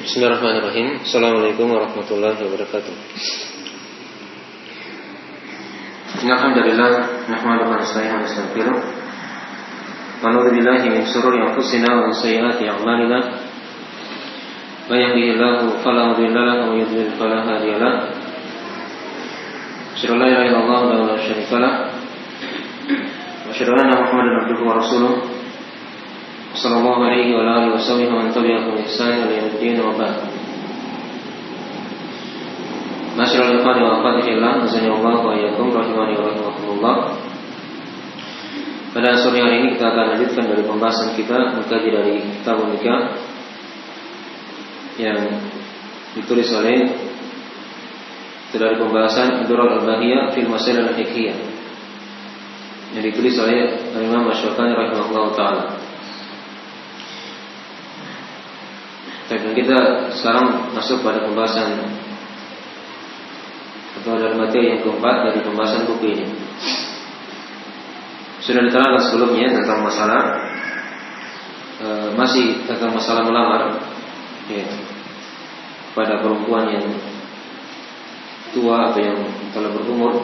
Bismillahirrahmanirrahim. Assalamualaikum warahmatullahi wabarakatuh. Alhamdulillah, nahmaduhu wa nasta'inuhu wa nastaghfiruh. Wa na'udzu billahi min shururi anfusina wa min sayyiati a'malina. May yahdihillahu fala mudilla lahu wa may yudlil fala hadiya lahu. Asyhadu an la ilaha illallah wa la syarika lahu. Wa asyhadu anna Muhammadan abduhu wa rasuluh. Sallallahu alaihi wa alihi wasallam wa man tabi'ahum bi ihsan ila yaumil wa ba'd. Masyaallah ikhwan wa akhwat fillah, azanillahu wa iyyakum rahimani wa rahimakumullah. Pada sore hari ini kita akan lanjutkan dari pembahasan kita mengkaji dari kitab nikah yang ditulis oleh dari pembahasan Ad-Durrul Al-Bahiyah fil Masail Al-Fiqhiyah yang ditulis oleh Imam Asy-Syaukani rahimahullahu taala. Dan kita sekarang masuk pada pembahasan atau dalam materi yang keempat dari pembahasan buku ini. Sudah diterangkan sebelumnya tentang masalah masih tentang masalah melamar pada perempuan yang tua atau yang telah berumur,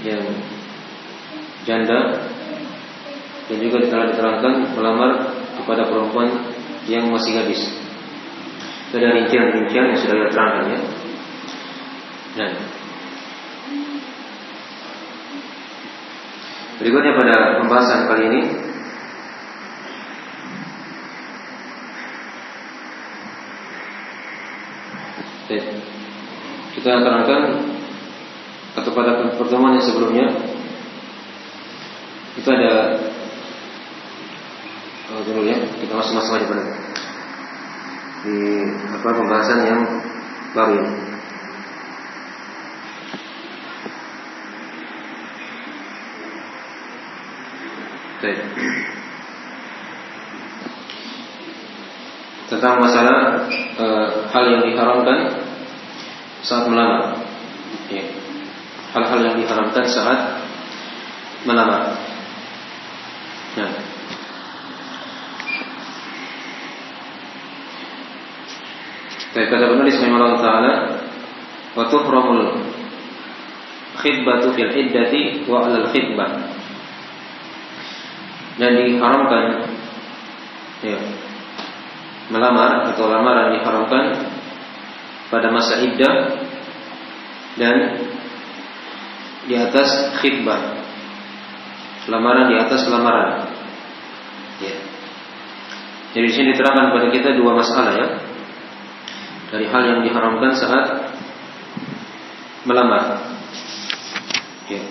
yang janda, dan juga telah diterangkan melamar kepada perempuan yang masih gadis. Ada rincian-rincian yang sudah diterangkan ya. Nah, berikutnya pada pembahasan kali ini kita terangkan atau pada pertemuan yang sebelumnya itu ada dulu ya, kita masuk aja pada di pembahasan yang baru ini. Baik. Tentang masalah hal yang diharamkan saat melamar. Ya. Hal-hal yang diharamkan saat melamar. Nah, kata penulis rahimahullah taala, wa tuhramul khitbatu fil iddati wa 'alal khitbah. Dan diharamkan ya, melamar atau lamaran diharamkan pada masa iddah dan di atas khitbah. Lamaran di atas lamaran. Ya. Jadi di sini diterangkan pada kita dua masalah ya. Dari hal yang diharamkan saat melamar. Ya.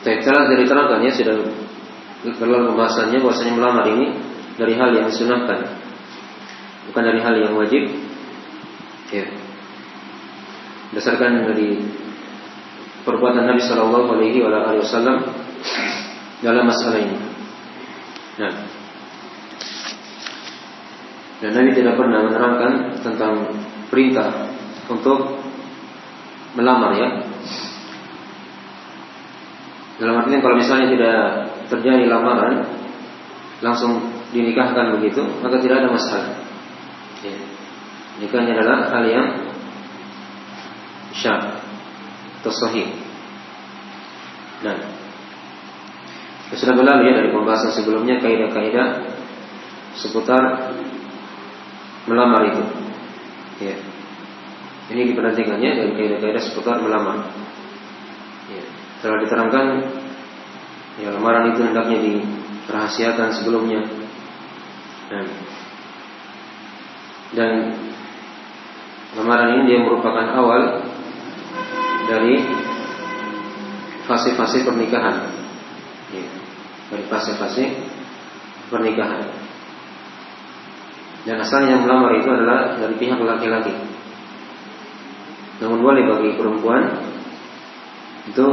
Telah diterangkan ya sudah dalam pembahasannya bahwasanya melamar ini dari hal yang disunahkan, bukan dari hal yang wajib. Ya. Berdasarkan dari perbuatan Nabi Sallallahu Alaihi Wasallam dalam masalah ini. Nah, dan Nabi tidak pernah menerangkan tentang perintah untuk melamar ya. Dalam artinya kalau misalnya tidak terjadi lamaran langsung dinikahkan begitu, maka tidak ada masalah. Ya. Nikahnya adalah hal yang syah atau sahih. Nah, sudah berlalu ya dari pembahasan sebelumnya kaidah-kaidah seputar melamar itu. Ya. Ini diperhatikannya dari kaidah-kaidah seputar melamar. Ya. Telah diterangkan ya, lamaran itu hendaknya dirahasiakan sebelumnya. Dan lamaran ini dia merupakan awal dari fase-fase pernikahan. Ya, dari fase-fase pernikahan. Dan asalnya melamar itu adalah dari pihak laki-laki. Namun boleh bagi perempuan itu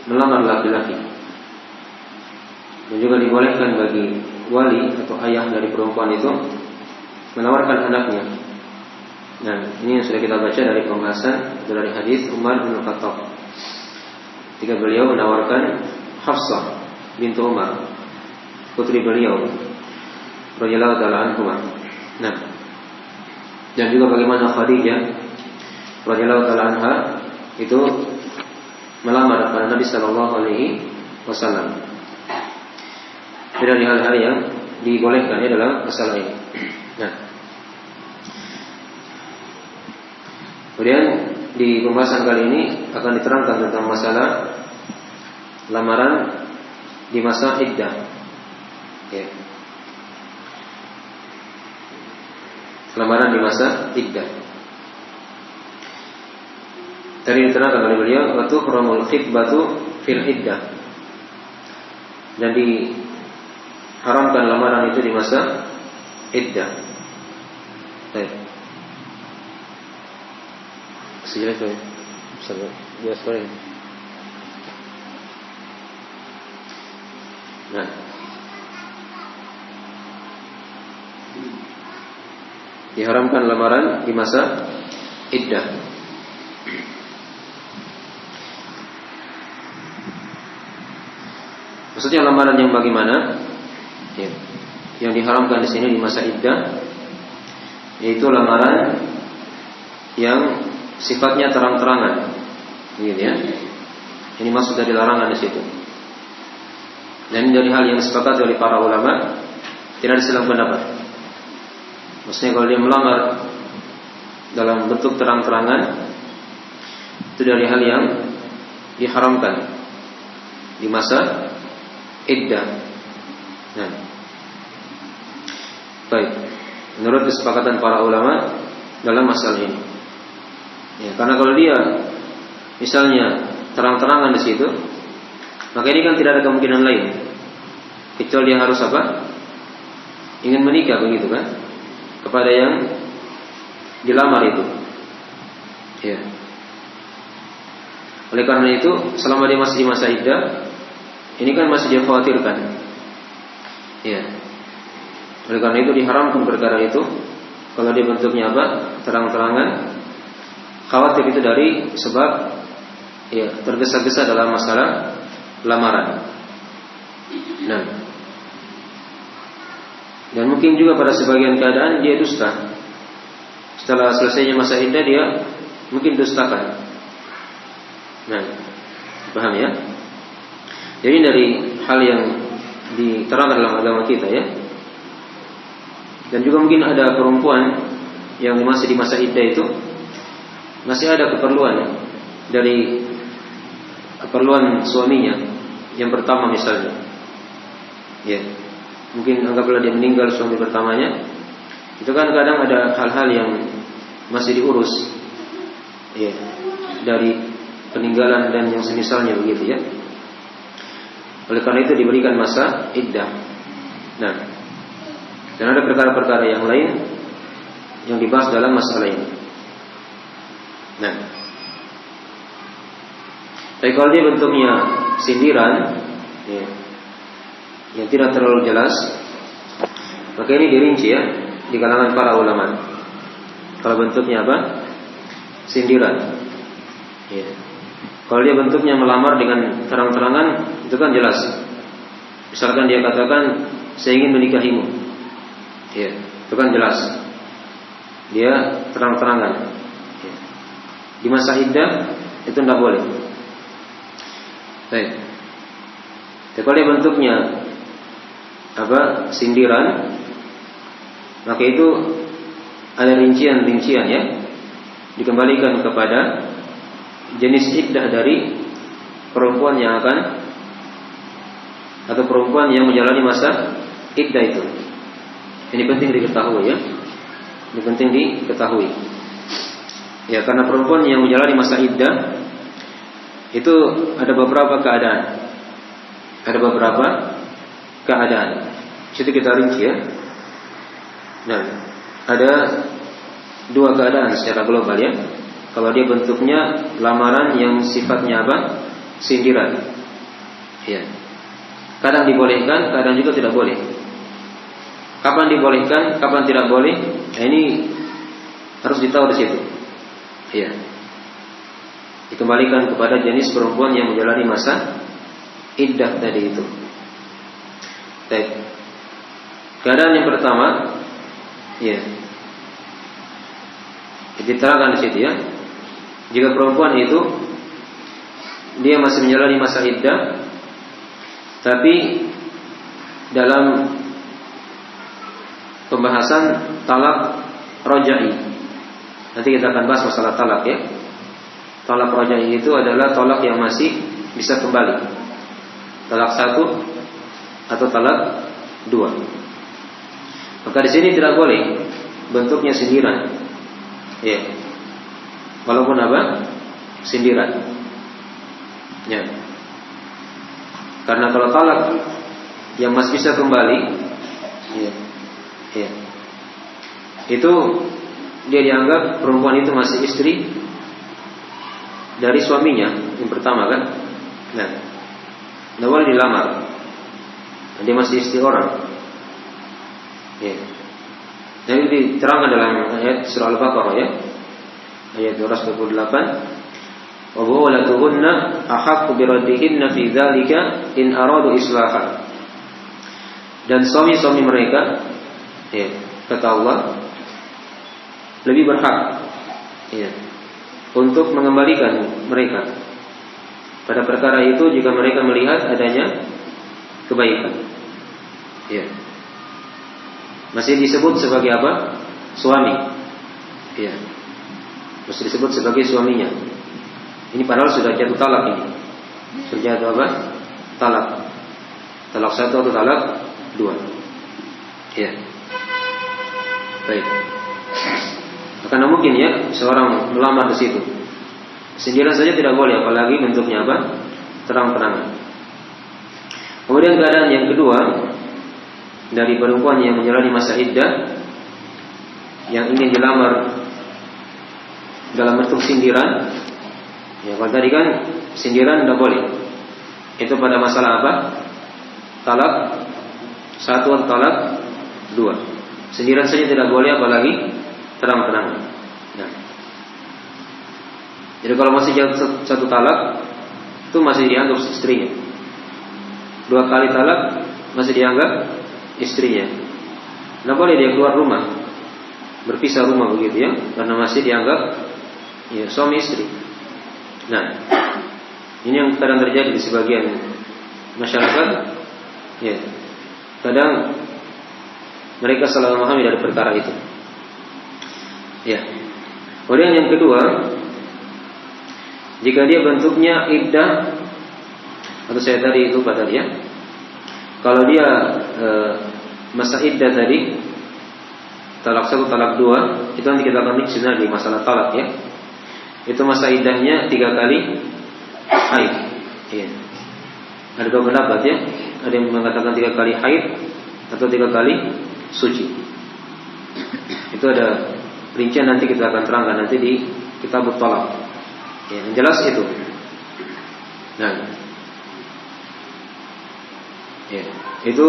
melamar laki-laki. Dan juga dibolehkan bagi wali atau ayah dari perempuan itu menawarkan anaknya. Nah, ini yang sudah kita baca dari pembahasan dari hadis Umar bin Khattab. Ketika beliau menawarkan Hafsah bintu Umar, putri beliau, radhiyallahu taala anhuma. Nah, dan juga bagaimana Khadijah radhiyallahu taala anha itu melamar kepada Nabi sallallahu alaihi wasallam. Dari hal-hal yang dibolehkan dalam masalah ini. Nah, kemudian di pembahasan kali ini akan diterangkan tentang masalah lamaran di masa iddah. Ya. Lamaran di masa iddah. Tadi diterangkan oleh beliau, wa tuhramul khitbatu fil iddah. Dan diharamkan lamaran itu di masa iddah. Baik. Sejelas tu. Jelas sekali. Nah. Diharamkan lamaran di masa iddah. Maksudnya lamaran yang bagaimana? Ya. Yang diharamkan di sini di masa iddah, yaitu lamaran yang sifatnya terang-terangan, gitu ya. Ini maksud dari larangan di situ. Dan dari hal yang disepakati oleh para ulama, tidak diselang pendapat. Maksudnya kalau dia melamar dalam bentuk terang-terangan, itu dari hal yang diharamkan di masa iddah. Nah, baik. Menurut kesepakatan para ulama dalam masalah ini, ya, karena kalau dia misalnya terang-terangan di situ, maka ini kan tidak ada kemungkinan lain kecuali dia harus apa? Ingin menikah, begitu kan? Kepada yang dilamar itu. Ya. Oleh karena itu, selama dia masih di masa iddah, ini kan masih dia khawatirkan. Ya. Oleh karena itu diharamkan perkara itu. Kalau dia bentuknya apa? Terang-terangan. Khawatir itu dari sebab ya, tergesa-gesa dalam masalah lamaran. Nah, dan mungkin juga pada sebagian keadaan dia dusta. Setelah selesainya masa iddah dia mungkin dustakan. Nah, paham ya? Jadi dari hal yang diterangkan dalam agama kita ya. Dan juga mungkin ada perempuan yang masih di masa iddah itu masih ada keperluan dari keperluan suaminya yang pertama misalnya. Ya. Mungkin anggaplah dia meninggal suami pertamanya. Itu kan kadang ada hal-hal yang masih diurus. Ya. Dari peninggalan dan yang semisalnya begitu ya. Oleh karena itu diberikan masa iddah. Nah, dan ada perkara-perkara yang lain yang dibahas dalam masalah ini. Nah, tapi kalau dia bentuknya sindiran, ya, yang tidak terlalu jelas, maka ini dirinci ya di kalangan para ulama. Kalau bentuknya apa? Sindiran. Ya. Kalau dia bentuknya melamar dengan terang-terangan, itu kan jelas. Misalkan dia katakan, saya ingin menikahimu. Ya, itu kan jelas. Dia terang-terangan. Ya. Di masa iddah itu tidak boleh. Baik. Tapi kalau dia bentuknya apa? Sindiran, maka itu ada rincian-rincian ya. Dikembalikan kepada jenis iddah dari perempuan yang akan atau perempuan yang menjalani masa iddah itu. Ini penting diketahui ya. Ini penting diketahui. Ya, karena perempuan yang menjalani masa iddah itu ada beberapa keadaan. Ada beberapa keadaan. Situ kita rinci ya. Nah, ada dua keadaan secara global ya. Kalau dia bentuknya lamaran yang sifatnya apa? Sindiran. Ya. Kadang dibolehkan, kadang juga tidak boleh. kapan dibolehkan, kapan tidak boleh. Nah, ini harus ditahu di situ. Iya. Dikembalikan kepada jenis perempuan yang menjalani masa iddah tadi itu. Baik. Keadaan yang pertama, ya, diterangkan di situ ya. Jika perempuan itu dia masih menjalani masa iddah, tapi dalam pembahasan talak roja'i, nanti kita akan bahas masalah talak ya. Talak roja'i itu adalah talak yang masih bisa kembali, talak 1 atau talak 2. Maka di sini tidak boleh bentuknya sindiran, ya. Walaupun apa? Sindiran. Ya. Karena kalau talak yang masih bisa kembali, ya, ya, itu dia dianggap perempuan itu masih istri dari suaminya yang pertama kan. Nah, tidak boleh dilamar. Dia masih istri orang. Ya. Jadi diterangkan dalam ayat surah Al-Baqarah ya, ayat 228. Wa bu'ulatuhunna ahaqqu biraddihinna fi dzalika in aradu islahan. Dan suami-suami mereka, ya, kata Allah, lebih berhak, ya, untuk mengembalikan mereka pada perkara itu jika mereka melihat adanya kebaikan. Ya. Masih disebut sebagai apa? Suami. Ya. Masih disebut sebagai suaminya. Ini padahal sudah jatuh talak ini. Sudah jatuh apa? Talak. Talak 1 atau talak 2. Ya. Baik. Karena mungkin ya seorang melamar di situ. Sindiran saja tidak boleh, apalagi bentuknya apa? Terang-terangan. Kemudian keadaan yang kedua dari perempuan yang menjalani masa iddah yang ingin dilamar dalam bentuk sindiran. Ya, kalau tadi kan sindiran tidak boleh. Itu pada masalah apa? Talak 1 atau talak 2. Sindiran saja tidak boleh, apalagi terang-terangan. Nah. Jadi kalau masih satu talak itu masih dianggap istrinya. 2 kali talak masih dianggap istrinya. Tidak boleh dia keluar rumah, berpisah rumah begitu ya, karena masih dianggap ya, suami istri. Nah, ini yang kadang terjadi di sebagian masyarakat. Ya, kadang mereka salah memahami dari perkara itu. Ya. Kemudian yang kedua, jika dia bentuknya iddah, atau saya tadi lupa tadi ya. Kalau dia masa iddah tadi talak 1, talak 2, itu nanti kita akan bicara di masalah talak ya. Itu masa iddahnya 3 kali haid. Ya. Ada 2 pendapat ya. Ada yang mengatakan 3 kali haid atau 3 kali suci. Itu ada rincian, nanti kita akan terangkan nanti di kitab talak. Ya, yang jelas itu. Nah, ya, itu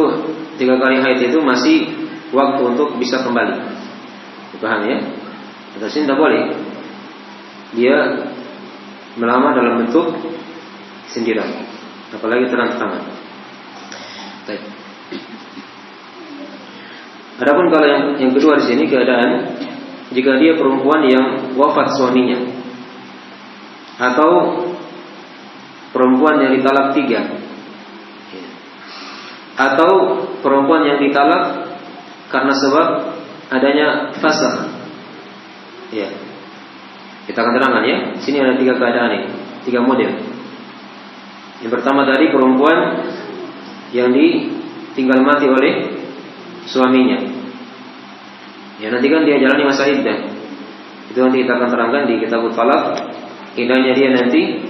3 kali haid itu masih waktu untuk bisa kembali. Paham ya? Kita sini tidak boleh dia melamar dalam bentuk sindiran, apalagi terang-terangan. Baik. Adapun kalau yang kedua di sini keadaan jika dia perempuan yang wafat suaminya atau perempuan yang ditalak 3 atau perempuan yang ditalak karena sebab adanya fasakh. Ya. Kita akan terangkan ya. Sini ada 3 keadaan ini, 3 model. Yang pertama dari perempuan yang ditinggal mati oleh suaminya. Ya, nanti kan dia jalani masa iddah. Itu nanti kita akan terangkan di kitab talak. Iddahnya dia nanti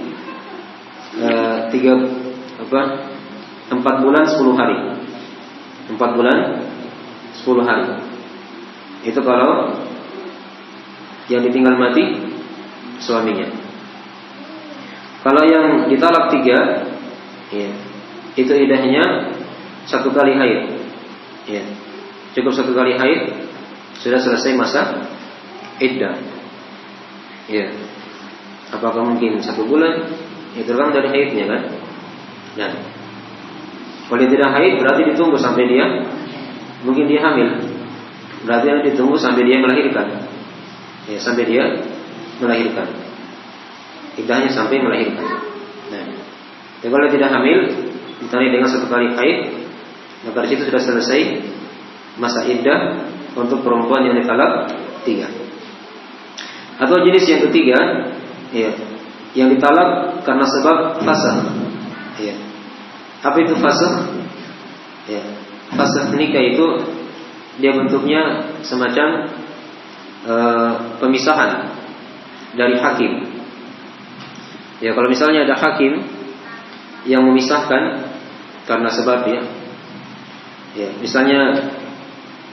4 bulan 10 hari. 4 bulan 10 hari. Itu kalau yang ditinggal mati suaminya. Kalau yang ditalak 3, ya, itu iddahnya 1 kali haid. Ya. cukup 1 kali haid sudah selesai masa iddah. Ya. Apakah mungkin 1 bulan? Itu kan dari haidnya kan. Nah, kalau tidak haid berarti ditunggu sampai dia mungkin dia hamil. Berarti harus ditunggu sampai dia melahirkan. Ya, sampai dia melahirkan. Iddahnya sampai melahirkan. Nah, kalau tidak hamil, ditandai dengan 1 kali haid, maka di situ sudah selesai masa iddah untuk perempuan yang ditalak 3. Atau jenis yang ketiga, ya, yang ditalak karena sebab fasakh. Ya. Apa itu fasakh? Ya. Fasakh nikah itu dia bentuknya semacam pemisahan dari hakim. Ya, kalau misalnya ada hakim yang memisahkan karena sebab ya, misalnya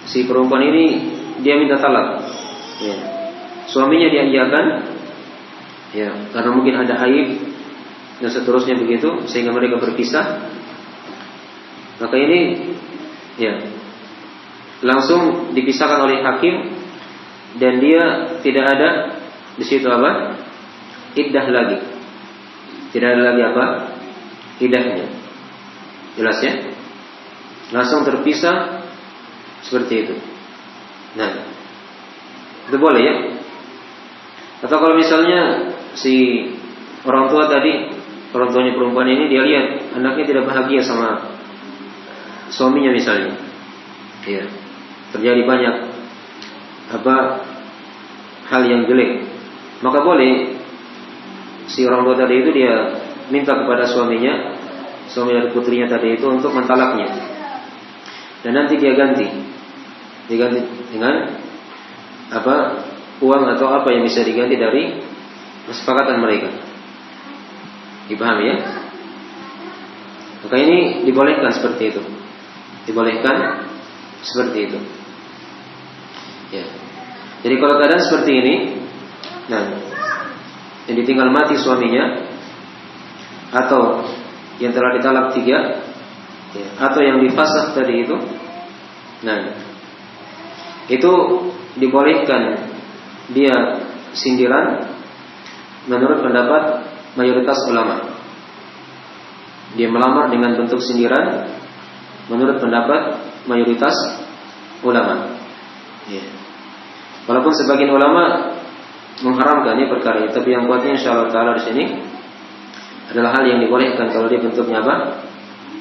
si perempuan ini dia minta talak, ya, suaminya diiyakan, ya, karena mungkin ada aib dan seterusnya begitu sehingga mereka berpisah, maka ini ya langsung dipisahkan oleh hakim dan dia tidak ada di situ apa? Iddah lagi. Tidak ada lagi apa? Iddahnya. Jelas ya? Langsung terpisah seperti itu. Nah, itu boleh ya? Atau kalau misalnya si orang tua tadi, orang tuanya perempuan ini dia lihat anaknya tidak bahagia sama suaminya misalnya. Ya. Terjadi banyak hal yang jelek, maka boleh si orang tua tadi itu dia minta kepada suami dari putrinya tadi itu untuk mentalaknya, dan nanti dia ganti dengan uang atau apa yang bisa diganti dari kesepakatan mereka. Dipahami ya? Maka ini dibolehkan seperti itu, Ya. Jadi kalau keadaan seperti ini, nah, yang ditinggal mati suaminya, atau yang telah ditalak 3, ya, atau yang difasakh tadi itu, nah, itu dibolehkan dia sindiran menurut pendapat mayoritas ulama. Dia melamar dengan bentuk sindiran menurut pendapat mayoritas ulama. Ya. Walaupun sebagian ulama mengharamkan perkara itu, tapi yang kuatnya insyaallah taala di sini adalah hal yang dibolehkan kalau dia bentuknya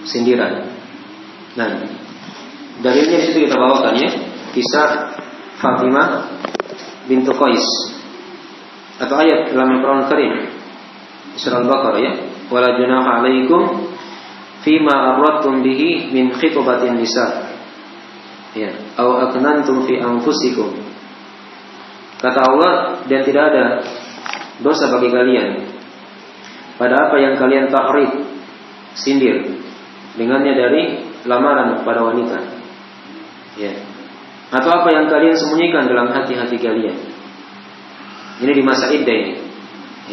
sindiran. Nah, dalilnya di situ kita bawakan ya, kisah Fatimah bintu Qais atau ayat dalam Al-Qur'an Karim surah Al-Baqarah ya, wala junaha 'alaikum fima aradtum bihi min khitbatin nisa, ya, aw aknantum fi anfusikum. Kata Allah, dan tidak ada dosa bagi kalian pada apa yang kalian tahrid, sindir dengannya dari lamaran kepada wanita, ya, atau apa yang kalian sembunyikan dalam hati-hati kalian. Ini di masa iddah ini,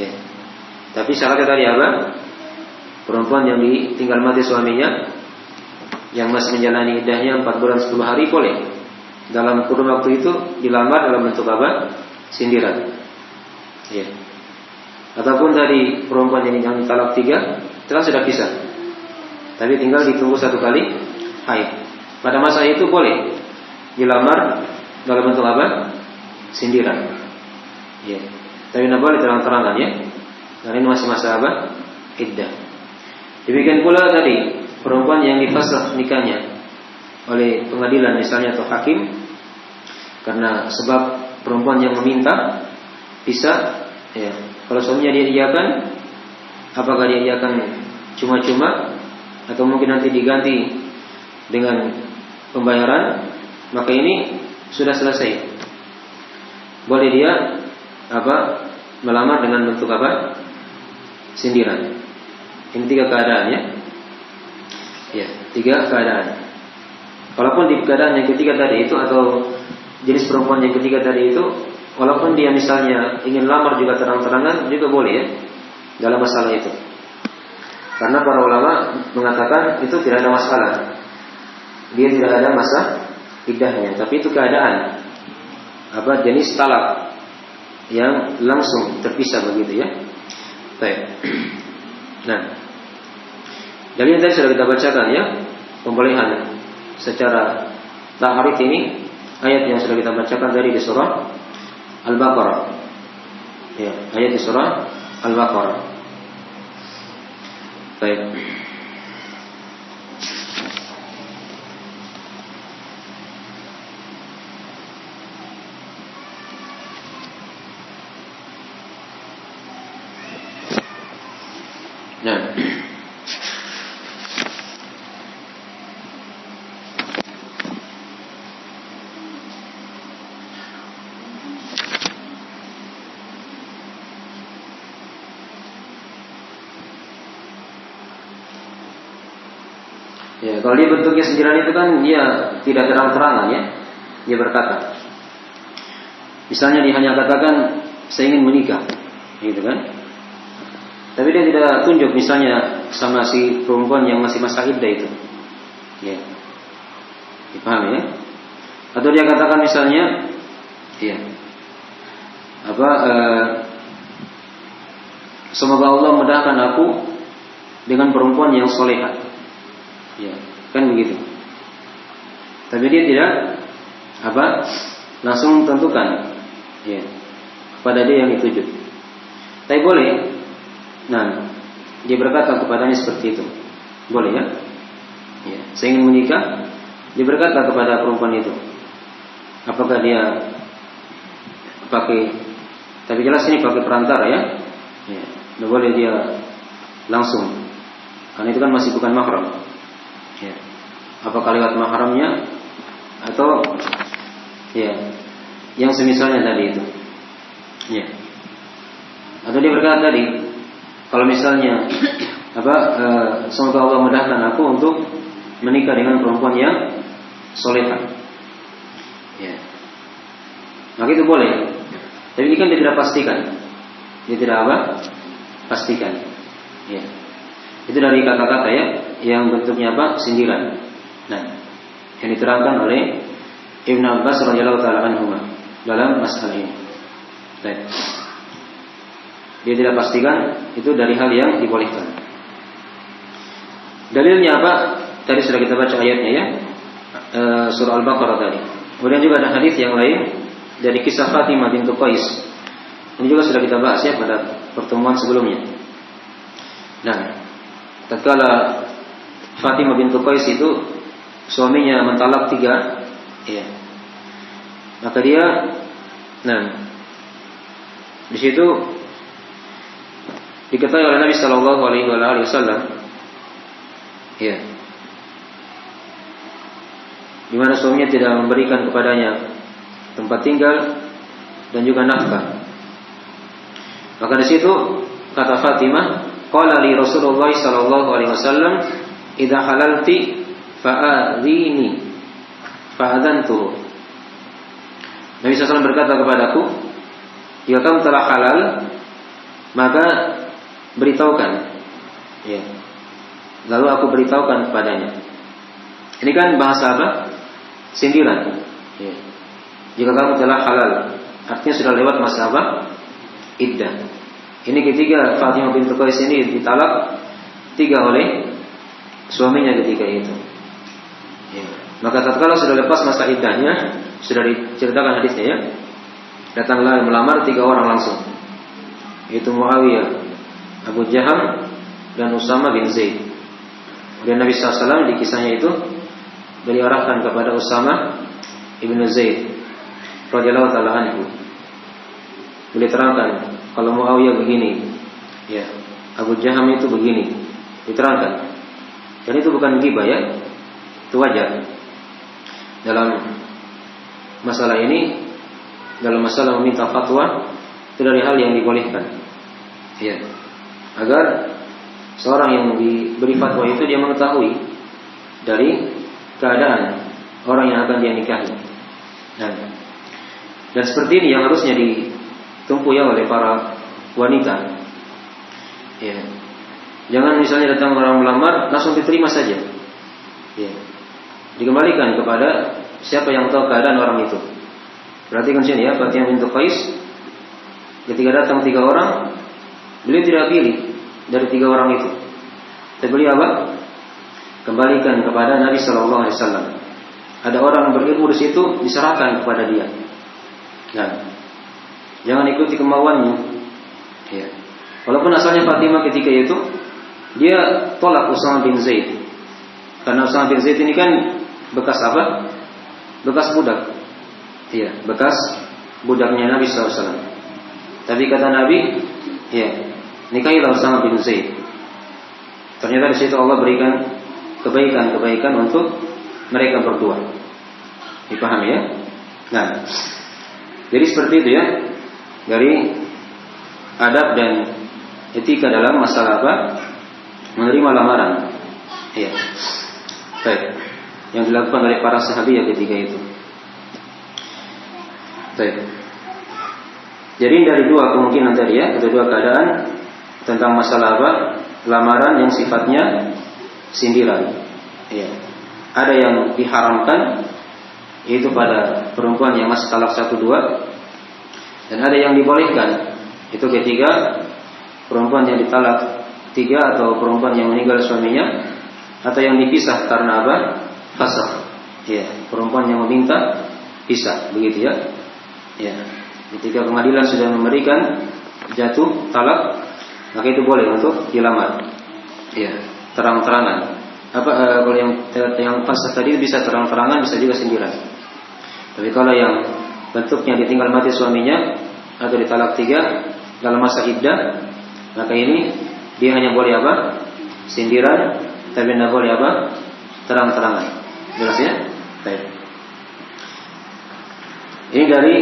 ya. Tapi syaratnya tadi apa? Perempuan yang ditinggal mati suaminya, yang masih menjalani iddahnya 4 bulan 10 hari boleh dalam kurun waktu itu dilamar dalam bentuk sindiran, ya. Ataupun dari perempuan yang talak 3 telah sudah pisah, tapi tinggal ditunggu 1 kali haid. Pada masa itu boleh dilamar dalam bentuk sindiran, ya. Tapi tidak boleh terang-terangan ya, karena ini masih masa iddah. Demikian pula tadi perempuan yang difasakh nikahnya oleh pengadilan misalnya atau hakim karena sebab perempuan yang meminta bisa, ya, kalau suaminya dia iyakan, apakah dia iyakan cuma-cuma atau mungkin nanti diganti dengan pembayaran, maka ini sudah selesai. Boleh dia melamar dengan bentuk sindiran. Ini 3 keadaan ya. Ya, 3 keadaan. Walaupun di keadaan yang ketiga tadi itu atau jenis perempuan yang ketiga tadi itu, walaupun dia misalnya ingin lamar juga terang-terangan juga boleh ya dalam masalah itu. Karena para ulama mengatakan itu tidak ada masalah. Dia tidak ada iddahnya, tapi itu keadaan jenis talak yang langsung terpisah begitu ya. Baik. Nah, dari yang tadi sudah kita bacakan ya, pembolehan secara ta'arif ini, ayat yang sudah kita bacakan dari di surah Al-Baqarah. Ya, ayat di surah Al-Baqarah. Baik. Nah, ya, kalau dia bentuknya sentilan itu kan dia tidak terang-terangan ya. Dia berkata, misalnya dia hanya katakan saya ingin menikah, gitu kan? Tapi dia tidak tunjuk misalnya sama si perempuan yang masih masa iddah itu. Ya. Dipahami ya? Atau dia katakan misalnya, ya. Semoga Allah mudahkan aku dengan perempuan yang solehah. Ya, kan begitu. Tapi dia tidak langsung tentukan ya kepada dia yang dituju. Tapi boleh. Nah, dia berkata kepadanya seperti itu. Boleh ya? Ya, saya ingin menikah. Dia berkata kepada perempuan itu. Apakah dia pakai, tapi jelas ini pakai perantara ya. Ya, tidak boleh dia langsung. Karena itu kan masih bukan mahram. Ya. Apakah lewat mahramnya atau ya yang semisalnya tadi itu. Ya. Atau dia berkata tadi, kalau misalnya semoga Allah mudahkan aku untuk menikah dengan perempuan yang solehah. Ya. Maka itu boleh. Tapi ini kan dia tidak pastikan. Dia tidak pastikan. Ya. Itu dari kata-kata ya, yang bentuknya sindiran. Nah, yang diterangkan oleh Ibn Abbas radhiyallahu taala anhu dalam masalah ini. Baik. Dia tidak pastikan, itu dari hal yang dibolehkan. Dalilnya apa? Tadi sudah kita baca ayatnya ya, surah Al-Baqarah tadi. Kemudian juga ada hadis yang lain dari kisah Fatimah bintu Qais. Ini juga sudah kita bahas ya pada pertemuan sebelumnya. Nah, tatkala Fatimah bintu Qais itu suaminya mentalak 3, ya. Maka dia, di situ diketahui oleh Nabi Sallallahu Alaihi Wasallam, ya, di mana suaminya tidak memberikan kepadanya tempat tinggal dan juga nafkah. Maka di situ kata Fatimah, qala li Rasulullah Sallallahu Alaihi Wasallam, idza halalti fa'adzini, fa'adzantu. Nabi SAW berkata kepadaku, jika kamu telah halal, maka beritahukan. Ya. Lalu aku beritahukan kepadanya. Ini kan bahasa apa? Sindiran. Ya. Jika kamu telah halal, artinya sudah lewat masa apa? Iddah. Ini ketika Fatimah bintu Qais ini ditalak 3 oleh suaminya ketika itu. Ya. Maka tatkala sudah lepas masa iddahnya, sudah diceritakan hadisnya ya, datanglah melamar 3 orang langsung, yaitu Muawiyah, Abu Jaham, dan Usama bin Zaid. Kemudian Nabi SAW di kisahnya itu beliau arahkan kepada Usama ibn Zaid radhiyallahu taala anhu. Beliau terangkan kalau Muawiyah begini, ya, Abu Jaham itu begini, diterangkan. Dan itu bukan ghibah ya, itu wajar. Dalam masalah ini, dalam masalah meminta fatwa, itu dari hal yang dibolehkan. Ya. Agar seorang yang diberi fatwa itu dia mengetahui dari keadaan orang yang akan dia nikahi. Dan seperti ini yang harusnya ditempuh ya oleh para wanita. Ya. Jangan misalnya datang orang melamar langsung diterima saja. Ya. Dikembalikan kepada siapa yang tahu keadaan orang itu? Perhatikan sini ya, Fatimah bintu Qais ketika datang 3 orang, beliau tidak pilih dari 3 orang itu. Tapi beliau apa? Kembalikan kepada Nabi sallallahu alaihi wasallam. Ada orang yang berilmu di situ, diserahkan kepada dia. Nah, jangan ikuti kemauannya. Ya. Walaupun asalnya Fatimah ketika itu dia tolak Usamah bin Zaid. Karena Usamah bin Zaid ini kan bekas apa? Bekas budak. Iya, bekas budaknya Nabi sallallahu alaihi wasallam. Tapi kata Nabi, ya, nikahilah Usamah bin Zaid. Ternyata di situ Allah berikan kebaikan-kebaikan untuk mereka berdua. Dipahami ya? Nah, jadi seperti itu ya, dari adab dan etika dalam masalah apa? Menerima lamaran. Iya. Baik. Yang dilakukan oleh para sahabat ketika itu. Baik. Jadi dari 2 kemungkinan tadi ya, ada 2 keadaan tentang masalah apa? Lamaran yang sifatnya sindiran. Iya. Ada yang diharamkan, yaitu pada perempuan yang masih talak 1-2, dan ada yang dibolehkan, itu ketika perempuan yang ditalak 3 atau perempuan yang meninggal suaminya, atau yang dipisah karena apa? Fasakh. Ya, perempuan yang meminta pisah, begitu ya. Ya, ketika pengadilan sudah memberikan jatuh talak, maka itu boleh untuk dilamar. Ya, terang-terangan. Kalau yang fasakh tadi bisa terang-terangan, bisa juga sindiran. Tapi kalau yang bentuknya ditinggal mati suaminya atau ditalak 3 dalam masa iddah, maka ini dia hanya boleh apa? Sindiran, tapi tidak boleh apa? Terang-terangan. Jelas ya? Baik. Ini dari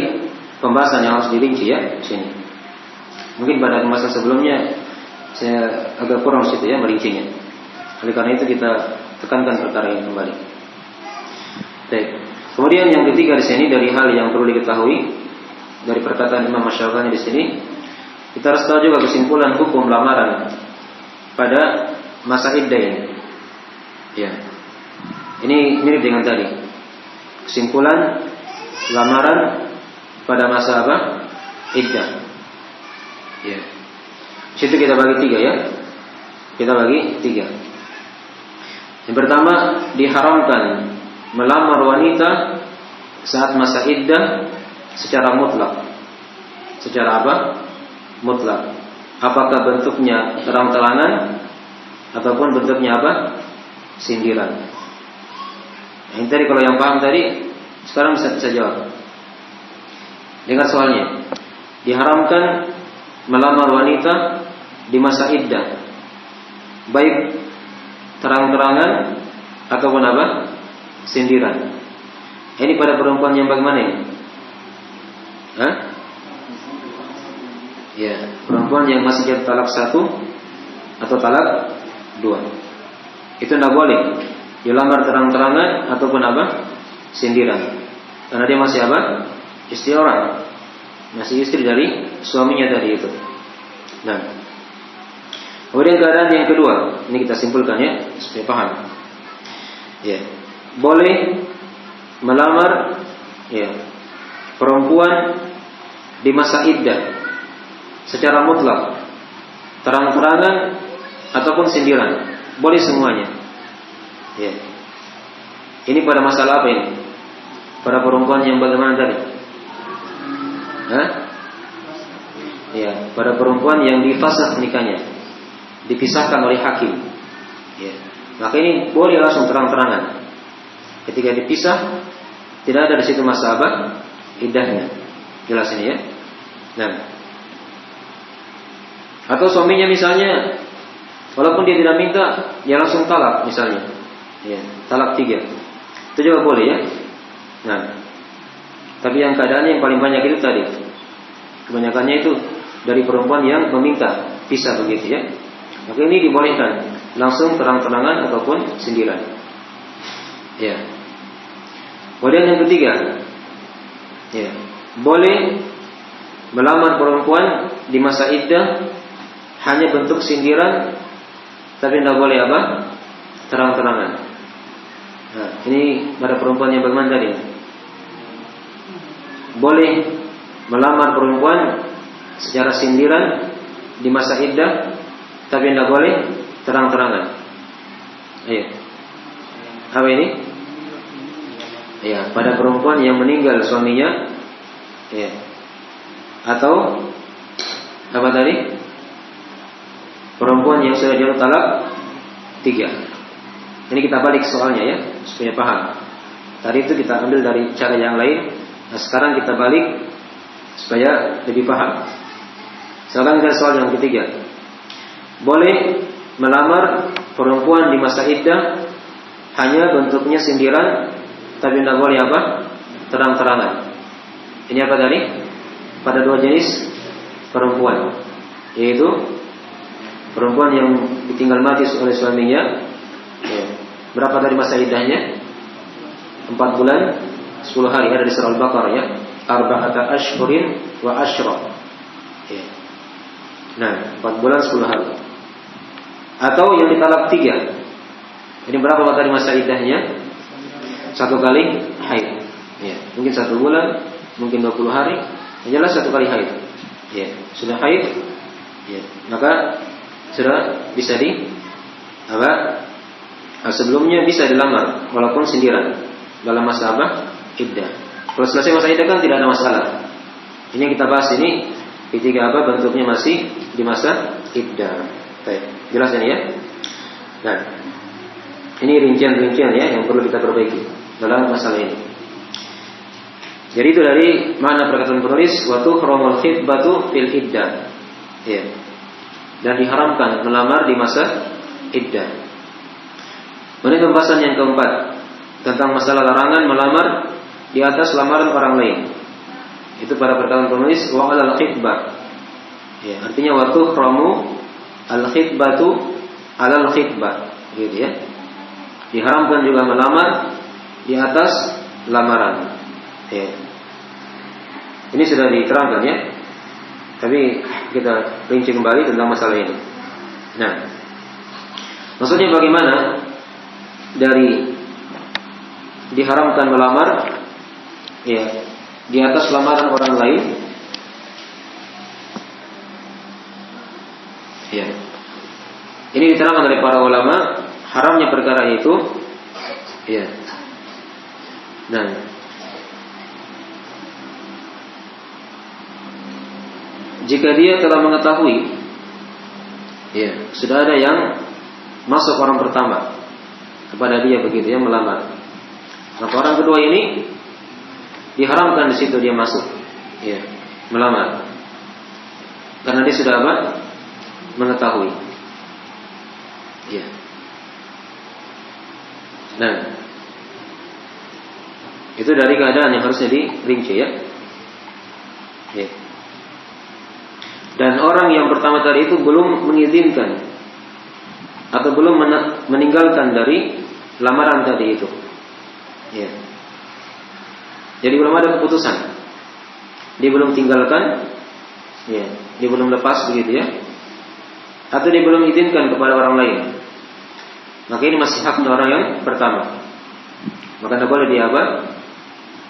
pembahasan yang harus dirinci ya, sini. Mungkin pada pembahasan sebelumnya saya agak kurang situ ya merincinya. Oleh karena itu kita tekankan perkara ini kembali. Baik. Kemudian yang ketiga di sini dari hal yang perlu diketahui dari perkataan Imam Asy-Syafi'i di sini, kita harus tahu juga kesimpulan hukum lamaran pada masa iddah ini. Ya. Ini mirip dengan tadi. Kesimpulan lamaran pada masa apa? Iddah. Ya. Situ kita bagi 3 ya. Kita bagi 3. Yang pertama, diharamkan melamar wanita saat masa iddah secara mutlak. Secara apa? Mutlak. Apakah bentuknya terang-terangan ataupun bentuknya apa? Sindiran. Nah, ini tadi kalau yang paham tadi, sekarang bisa jawab. Dengar soalnya. Diharamkan melamar wanita di masa iddah, baik terang-terangan ataupun apa? Sindiran. Ini pada perempuan yang bagaimana ini? Hah? Ya, perempuan yang masih jatuh talak 1 atau talak 2. Itu tidak boleh dilamar terang-terangan ataupun apa? Sindiran. Karena dia masih apa? Istri orang. Masih istri dari suaminya tadi itu. Nah, kemudian keadaan yang kedua, ini kita simpulkan ya, supaya paham. Ya, boleh melamar ya perempuan di masa iddah secara mutlak, terang-terangan ataupun sindiran, boleh semuanya. Ya. Ini pada masalah apa ini? Pada perempuan yang bagaimana tadi? Hah? Ya, pada perempuan yang difasakh nikahnya, dipisahkan oleh hakim. Ya. Maka ini boleh langsung terang-terangan. Ketika dipisah, tidak ada di situ masa apa? Iddahnya. Jelas ini ya. Nah, atau suaminya misalnya, walaupun dia tidak minta, dia langsung talak misalnya. Ya, talak 3. Itu juga boleh ya. Nah, tapi yang keadaannya yang paling banyak itu tadi, kebanyakannya itu dari perempuan yang meminta pisah begitu ya. Maka ini dibolehkan langsung terang-terangan ataupun sindiran. Ya. Kemudian yang ketiga, ya, boleh melamar perempuan di masa iddah hanya bentuk sindiran, tapi tidak boleh apa? Terang-terangan. Nah, ini pada perempuan yang bagaimana tadi? Boleh melamar perempuan secara sindiran di masa iddah, tapi tidak boleh terang-terangan. Ayo. Apa ini? Ya, pada perempuan yang meninggal suaminya, ya. Atau apa tadi? Perempuan yang sudah jatuh talak 3. Ini kita balik soalnya ya, supaya paham. Tadi itu kita ambil dari cara yang lain. Nah, sekarang kita balik supaya lebih paham. Sekarang kita soal yang ketiga. Boleh melamar perempuan di masa iddah hanya bentuknya sindiran, tapi tidak boleh apa? Terang-terangan. Ini apa tadi? Pada 2 jenis perempuan, yaitu perempuan yang ditinggal mati oleh suaminya. Ya. Berapa dari masa iddahnya? 4 bulan 10 hari, ada di surah Al-Baqarah ya. Arba'ata ashhurin wa ashra. Ya. Nah, 4 bulan 10 hari. Atau yang ditalak 3. Ini berapa dari masa iddahnya? 1 kali haid. Ya, mungkin 1 bulan, mungkin 20 hari. Yang jelas 1 kali haid. Ya, sudah haid. Ya, maka sudah bisa sebelumnya bisa dilamar walaupun sindiran dalam masa iddah. Kalau selesai masa iddah kan tidak ada masalah. Ini yang kita bahas ini ketika bentuknya masih di masa iddah. Baik, jelas ini ya. Nah, ini rincian-rincian ya yang perlu kita perbaiki dalam masalah ini. Jadi itu dari makna perkataan penulis wa tuhramul khitbatu fil iddah. Ya. Dan diharamkan melamar di masa iddah. Ini pembahasan yang keempat tentang masalah larangan melamar di atas lamaran orang lain. Itu pada perkataan penulis wa alal khitbah. Ya, artinya wa tuhramu al khitbatu alal khitbah. Gitu ya. Diharamkan juga melamar di atas lamaran. Ya. Ini sudah diterangkan ya. Tapi kita rinci kembali tentang masalah ini. Nah, maksudnya bagaimana dari diharamkan melamar ya di atas lamaran orang lain? Ya. Ini diterangkan oleh para ulama haramnya perkara itu. Ya. Nah, jika dia telah mengetahui, ya, sudah ada yang masuk orang pertama kepada dia begitu ya melamar. Maka orang kedua ini diharamkan di situ dia masuk, ya, melamar. Karena dia sudah mengetahui. Ya. Nah, itu dari keadaan yang harusnya dirinci ya. Ya. Dan orang yang pertama tadi itu belum mengizinkan atau belum meninggalkan dari lamaran tadi itu. Ya. Jadi belum ada keputusan. Dia belum tinggalkan, ya, dia belum lepas begitu ya. Atau dia belum izinkan kepada orang lain. Maka ini masih haknya orang yang pertama. Maka tidak boleh dia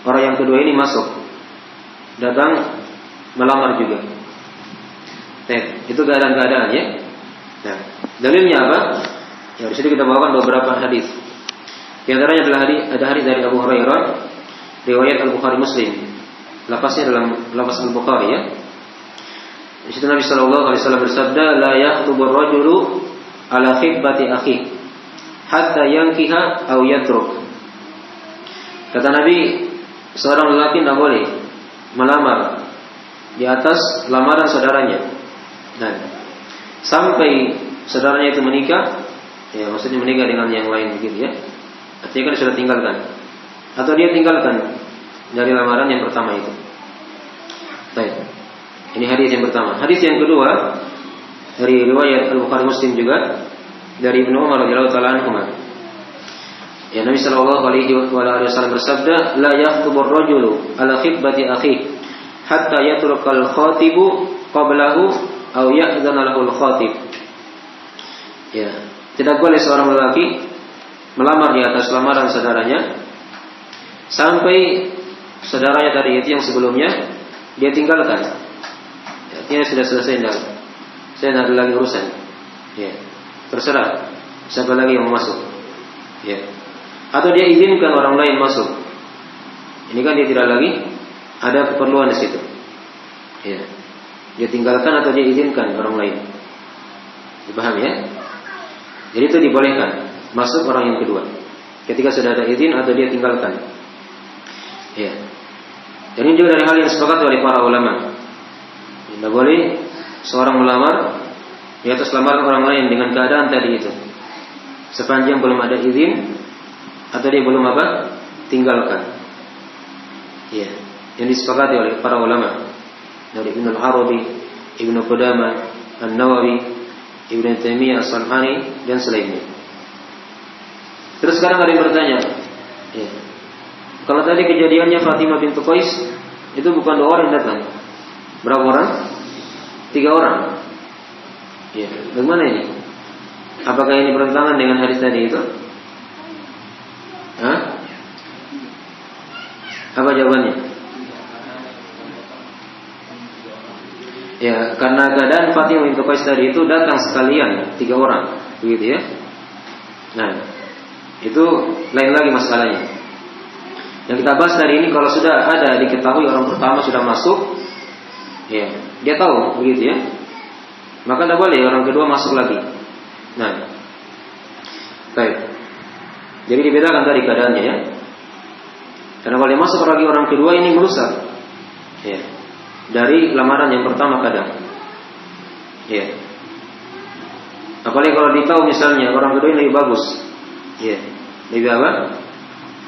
orang yang kedua ini masuk, datang melamar juga. Itu keadaan-keadaan ya. Nah, dalilnya apa? Ya, di sini kita bawakan beberapa hadis. Di antaranya adalah ada hadis dari Abu Hurairah, riwayat Al-Bukhari Muslim. Lafaznya dalam lafaz Al-Bukhari ya. Di situ Nabi sallallahu alaihi wasallam bersabda, "La yakhtubu ar-rajulu ala khitbati akhihi hatta yankiha aw yatruk." Kata Nabi, seorang lelaki tidak boleh melamar di atas lamaran saudaranya. Nah, sampai saudaranya itu menikah, ya maksudnya menikah dengan yang lain begitu ya. Artinya kan sudah tinggalkan, atau dia tinggalkan dari lamaran yang pertama itu. Baik, ini hadis yang pertama. Hadis yang kedua dari riwayat Al-Bukhari Muslim juga dari Ibnu Umar radhiyallahu taala anhu. Ya, Nabi sallallahu alaihi wasallam bersabda, "La yakhtubu ar-rajulu ala khitbati akhihi hatta yatrukal khatibu qablahu aw ya'dzana lahul khatib." Ya, tidak boleh seorang lelaki melamar di atas lamaran saudaranya sampai saudaranya tadi itu yang sebelumnya dia tinggalkan. Artinya sudah selesai, saya tidak ada lagi urusan. Ya, terserah siapa lagi yang mau masuk. Ya. Atau dia izinkan orang lain masuk. Ini kan dia tidak lagi ada keperluan di situ. Ya. Dia tinggalkan atau dia izinkan orang lain. Dipahami ya? Jadi itu dibolehkan masuk orang yang kedua ketika sudah ada izin atau dia tinggalkan. Ya. Dan ini juga dari hal yang disepakati oleh para ulama. Tidak boleh seorang melamar di atas lamaran orang lain dengan keadaan tadi itu, sepanjang belum ada izin atau dia belum tinggalkan. Ya. Yang disepakati oleh para ulama dari Ibnu Arabi, Ibnu Qudamah, An-Nawawi, Ibnu Taimiyah, As-San'ani dan selainnya. Terus sekarang ada yang bertanya, ya, kalau tadi kejadiannya Fatimah bintu Qais itu bukan 2 orang yang datang, berapa orang? 3 orang. Ya, bagaimana ini? Apakah ini bertentangan dengan hadis tadi itu? Hah? Apa jawabannya? Ya, karena keadaan Fatimah bintu Qais tadi itu datang sekalian 3 orang, begitu ya. Nah, itu lain lagi masalahnya. Yang kita bahas hari ini kalau sudah ada diketahui orang pertama sudah masuk, ya, dia tahu begitu ya, maka tidak boleh orang kedua masuk lagi. Nah, baik. Jadi dibedakan tadi keadaannya ya. Karena kalau dia masuk lagi orang kedua ini merusak, ya, dari lamaran yang pertama kadang. Ya. Apalagi kalau ditahu misalnya orang kedua ini lebih bagus. Ya. Lebih apa?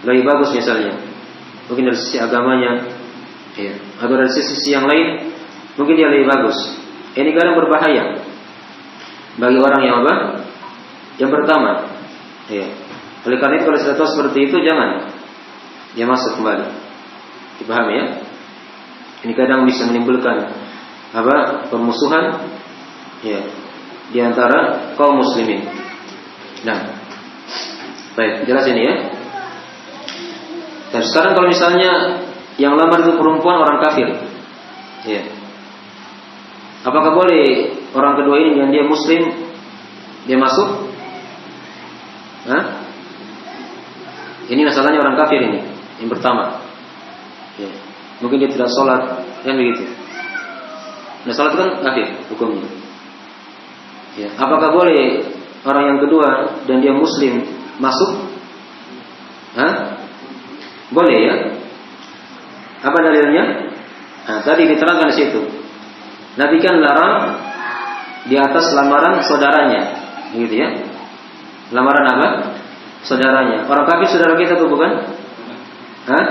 Lebih bagus misalnya. Mungkin dari sisi agamanya, ya, atau dari sisi yang lain, mungkin dia lebih bagus. Ini kadang berbahaya bagi orang yang apa? Yang pertama. Ya. Oleh karena itu kalau sudah tahu seperti itu jangan dia masuk kembali. Dipahami ya? Ini kadang bisa menimbulkan permusuhan, ya, di antara kaum muslimin. Nah, baik, jelas ini ya. Dan sekarang kalau misalnya yang lamar itu perempuan orang kafir, ya, apakah boleh orang kedua ini yang dia muslim dia masuk? Hah? Ini masalahnya orang kafir ini yang pertama. Ya. Mungkin dia tidak sholat, kan begitu. Nah, sholat kan kafir hukumnya. Ya. Apakah boleh orang yang kedua dan dia muslim masuk? Hah? Boleh ya. Apa dalilnya? Nah, tadi diterangkan di situ. Nabi kan larang di atas lamaran saudaranya, gitu ya. Lamaran apa? Saudaranya. Orang kafir saudara kita tuh bukan? Hah?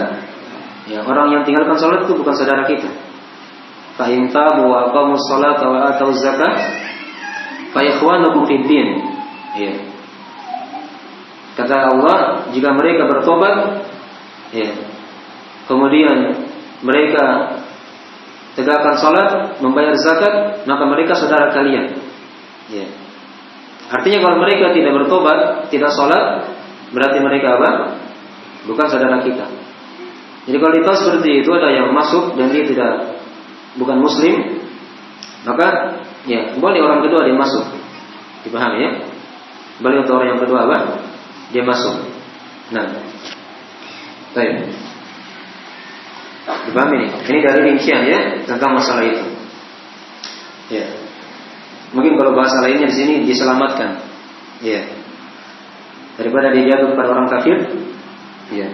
Ya, orang yang tinggalkan salat itu bukan saudara kita. Fa in tabu wa aqamus salata wa atau zakat fa ikhwanukum fid din. Ya. Kata Allah, jika mereka bertobat, ya, kemudian mereka tegakkan salat, membayar zakat, maka mereka saudara kalian. Ya. Artinya kalau mereka tidak bertobat, tidak salat, berarti mereka apa? Bukan saudara kita. Jadi kalau ditahu seperti itu ada yang masuk dan dia bukan muslim, maka ya boleh orang kedua dia masuk. Dipahami ya? Boleh untuk orang yang kedua apa? Dia masuk. Nah, baik. Dipahami nih? Ini dari rincian ya tentang masalah itu. Ya. Mungkin kalau bahasa lainnya di sini diselamatkan. Ya. Daripada dia jatuh kepada orang kafir, ya.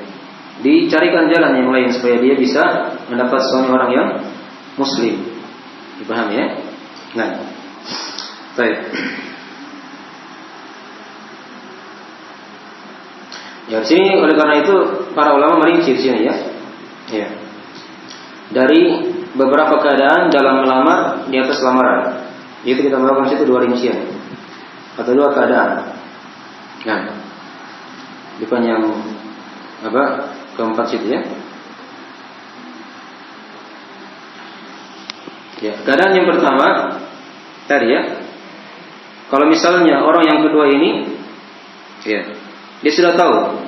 Dicarikan jalan yang lain supaya dia bisa mendapat suami orang yang muslim. Dipahami ya? Nah. Baik. Ya, di sini oleh karena itu para ulama merinci di sini ya. Ya. Dari beberapa keadaan dalam melamar di atas lamaran. Itu kita melakukan situ 2 rincian atau 2 keadaan. Nah, bukan yang keempat situ ya. Ya, keadaan yang pertama tadi ya. Kalau misalnya orang yang kedua ini, ya, dia sudah tahu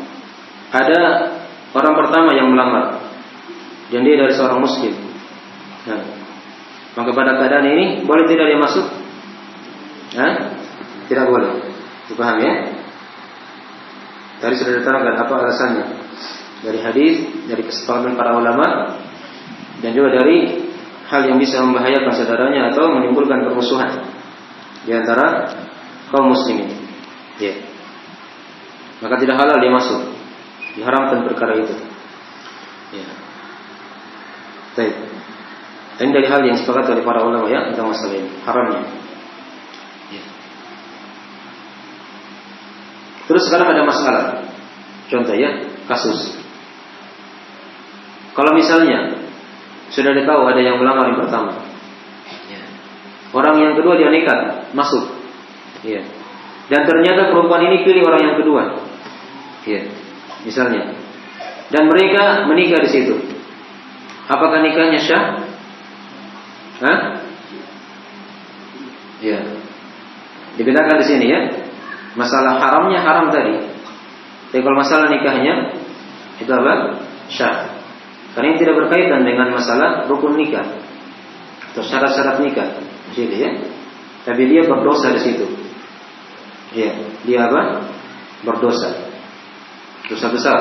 ada orang pertama yang melamar dan dia dari seorang muslim. Nah, maka pada keadaan ini boleh tidak dia masuk? Tidak boleh. Dipahami ya? Tadi sudah diterangkan apa alasannya dari hadis, dari kesepakatan para ulama, dan juga dari hal yang bisa membahayakan saudaranya atau menimbulkan permusuhan di antara kaum muslimin. Ya. Maka tidak halal dia masuk. Diharamkan perkara itu. Ya. Baik. Ini dari hal yang disepakati oleh para ulama ya tentang masalah ini, haramnya. Ya. Terus sekarang ada masalah. Contoh ya, kasus. Kalau misalnya sudah ditahu ada yang melamar yang pertama, ya. Orang yang kedua dia nekat masuk, ya. Dan ternyata perempuan ini pilih orang yang kedua, ya. Misalnya, dan mereka menikah di situ. Apakah nikahnya syah? Ya. Dibedakan di sini ya. Masalah haramnya haram tadi. Tapi kalau masalah nikahnya itu apa? Syah. Karena ini tidak berkaitan dengan masalah rukun nikah atau syarat-syarat nikah, gitu ya. Tapi dia berdosa di situ. Ya, dia apa? Berdosa. Dosa besar.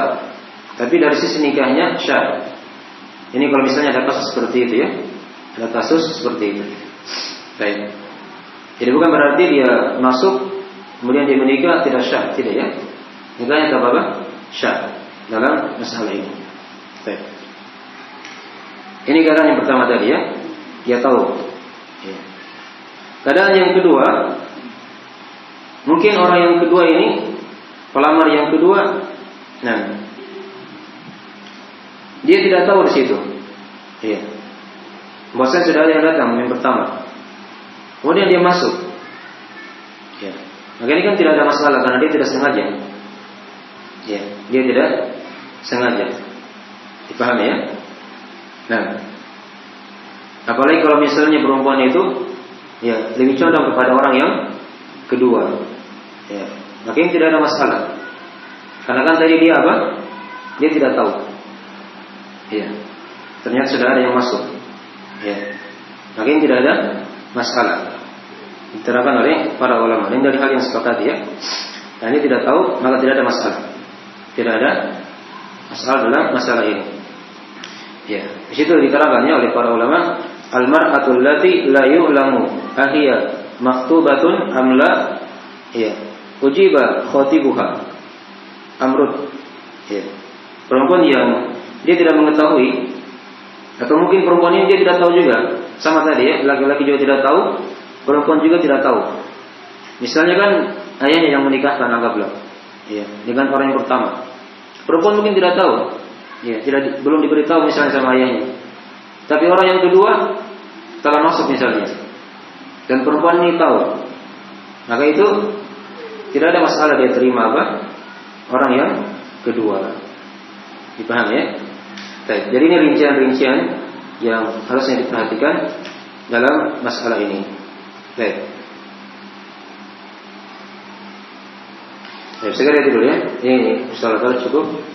Tapi dari sisi nikahnya syah. Ini kalau misalnya ada kasus seperti itu ya. Ada kasus seperti itu. Baik. Jadi bukan berarti dia masuk kemudian dia menikah tidak syah, tidak ya. Nikahnya tetap apa? Syah dalam masalah ini. Baik. Ini keadaan yang pertama tadi ya. Dia tahu ya. Keadaan yang kedua, mungkin orang yang kedua ini, pelamar yang kedua, nah, dia tidak tahu di situ ya. Bahwasanya sudah ada yang datang yang pertama, kemudian dia masuk ya. Maka ini kan tidak ada masalah karena dia tidak sengaja ya. Dia tidak sengaja. Dipahami ya? Nah, apalagi kalau misalnya perempuan itu ya lebih condong kepada orang yang kedua, ya, maka ini tidak ada masalah. Karena kan tadi dia apa? Dia tidak tahu. Ya, ternyata sudah ada yang masuk. Ya, maka ini tidak ada masalah. Diterangkan oleh para ulama. Ini dari hal yang sepakati ya. Nah, ini tidak tahu, maka tidak ada masalah. Tidak ada masalah dalam masalah ini. Ya, di situ diterangkannya oleh para ulama, al-mar'atul lati la yu'lamu ahiya maktubatun am la, ya, ujiba khatibuha amrut. Ya. Perempuan yang dia tidak mengetahui, atau mungkin perempuan ini dia tidak tahu juga, sama tadi ya, laki-laki juga tidak tahu, perempuan juga tidak tahu. Misalnya kan ayahnya yang menikahkan, anggaplah, ya, dengan orang yang pertama. Perempuan mungkin tidak tahu. Ya, belum diberitahu misalnya sama ayahnya. Tapi orang yang kedua telah masuk misalnya, dan perempuan ini tahu, maka itu tidak ada masalah dia terima apa? Orang yang kedua. Dipahami ya? Baik, jadi ini rincian-rincian yang harusnya diperhatikan dalam masalah ini. Baik. Baik, segera dulu ya. Ini insyaallah cukup.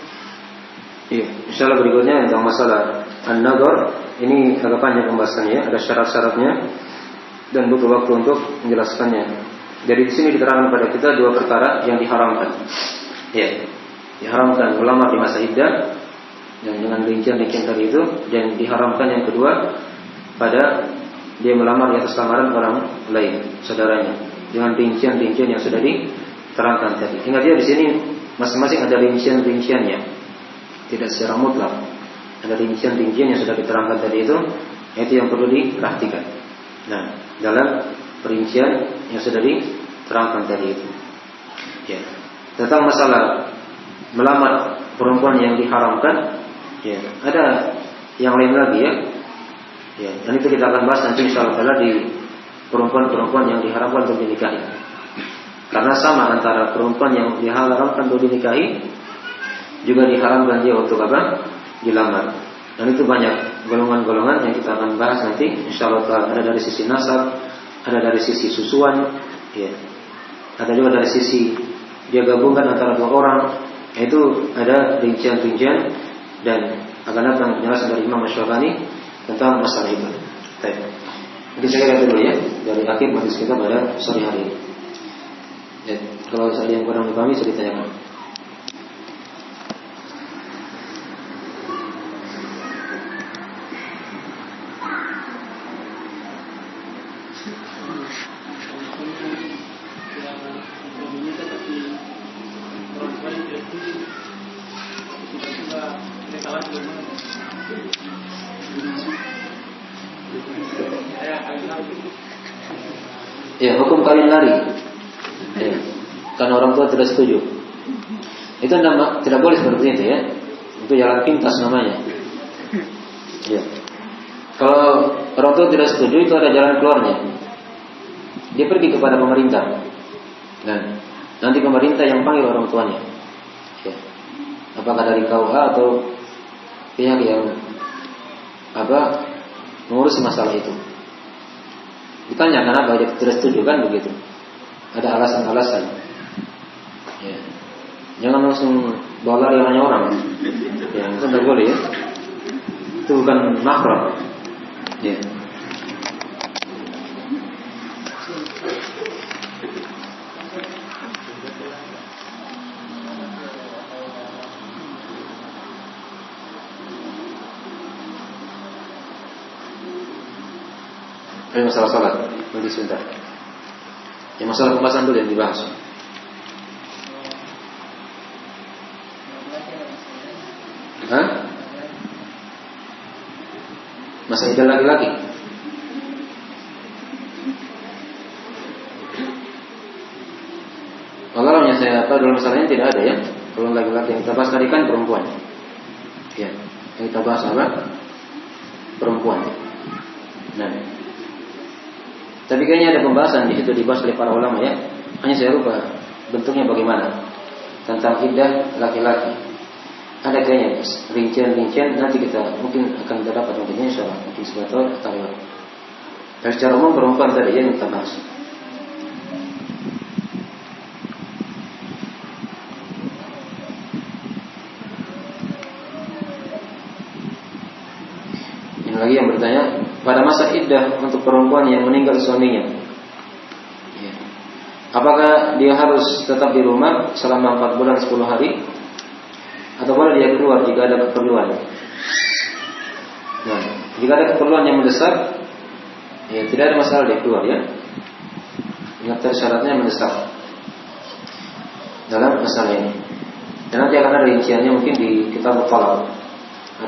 Iya, insyaallah berikutnya tentang masalah an-nadhar. Ini agak panjang pembahasannya, ada syarat-syaratnya dan butuh waktu untuk menjelaskannya. Jadi di sini diterangkan pada kita dua perkara yang diharamkan. Ya, diharamkan melamar di masa iddah dan dengan rincian-rincian tadi itu, dan diharamkan yang kedua pada dia melamar di atas lamaran orang lain, saudaranya, dengan rincian-rincian yang sudah diterangkan tadi. Ingat ya, di sini masing-masing ada rincian-rinciannya. Tidak secara mutlak. Ada rincian-rincian yang sudah diterangkan tadi itu yang perlu diperhatikan. Nah, dalam perincian yang sudah diterangkan tadi itu. Ya. Tentang masalah melamar perempuan yang diharamkan, ya, ada yang lain lagi ya. Ya, dan itu kita akan bahas nanti insyaallah di perempuan-perempuan yang diharamkan untuk dinikahi. Karena sama antara perempuan yang diharamkan untuk dinikahi juga diharamkan dia untuk apa? Dilamar. Dan itu banyak golongan-golongan yang kita akan bahas nanti insyaallah. Ada dari sisi nasab, ada dari sisi susuan, ya. Ada juga dari sisi dia gabungkan antara dua orang, itu ada rincian-rincian dan akan datang penjelasan dari Imam Asy-Syafi'i tentang masalah itu. Baik. Jadi saya kira dulu ya dari akhir majelis kita pada sore hari ini. Ya, kalau ada yang kurang dipahami bisa ditanyakan. Ya, hukum kawin lari. Ya, karena orang tua tidak setuju. Itu tidak boleh seperti itu ya. Itu jalan pintas namanya. Ya. Kalau orang tua tidak setuju itu ada jalan keluarnya. Dia pergi kepada pemerintah. Dan nanti pemerintah yang panggil orang tuanya. Ya. Apakah dari KUA atau pihak yang mengurus masalah itu. Ditanya kenapa dia tidak setuju kan begitu. Ada alasan-alasan. Ya. Jangan langsung bawa lari hanya orang. Ya, itu tidak boleh ya. Itu bukan mahram. Ya. Ini masalah salat, nanti sebentar. Yang masalah pembahasan dulu yang dibahas. Hah? Masa iddah laki-laki? Kalau saya dalam masalahnya tidak ada ya. Kalau laki-laki yang kita bahas tadi kan perempuan. Ya, yang kita bahas apa? Perempuan. Nah. Tapi kayaknya ada pembahasan di situ dibahas oleh para ulama ya. Hanya saya lupa bentuknya bagaimana tentang iddah laki-laki. Ada kayaknya rincian-rincian nanti kita mungkin akan dapat nantinya insyaallah mungkin sebentar atau lewat. Dan secara umum perempuan tadi yang kita bahas. Ini lagi yang bertanya, pada masa iddah untuk perempuan yang meninggal suaminya, ya, apakah dia harus tetap di rumah selama 4 bulan 10 hari atau boleh dia keluar jika ada keperluan? Nah, jika ada keperluan yang mendesak, ya tidak ada masalah dia keluar ya. Ingat syaratnya mendesak dalam masalah ini. Dan nanti akan ada rinciannya mungkin di kitab Talaq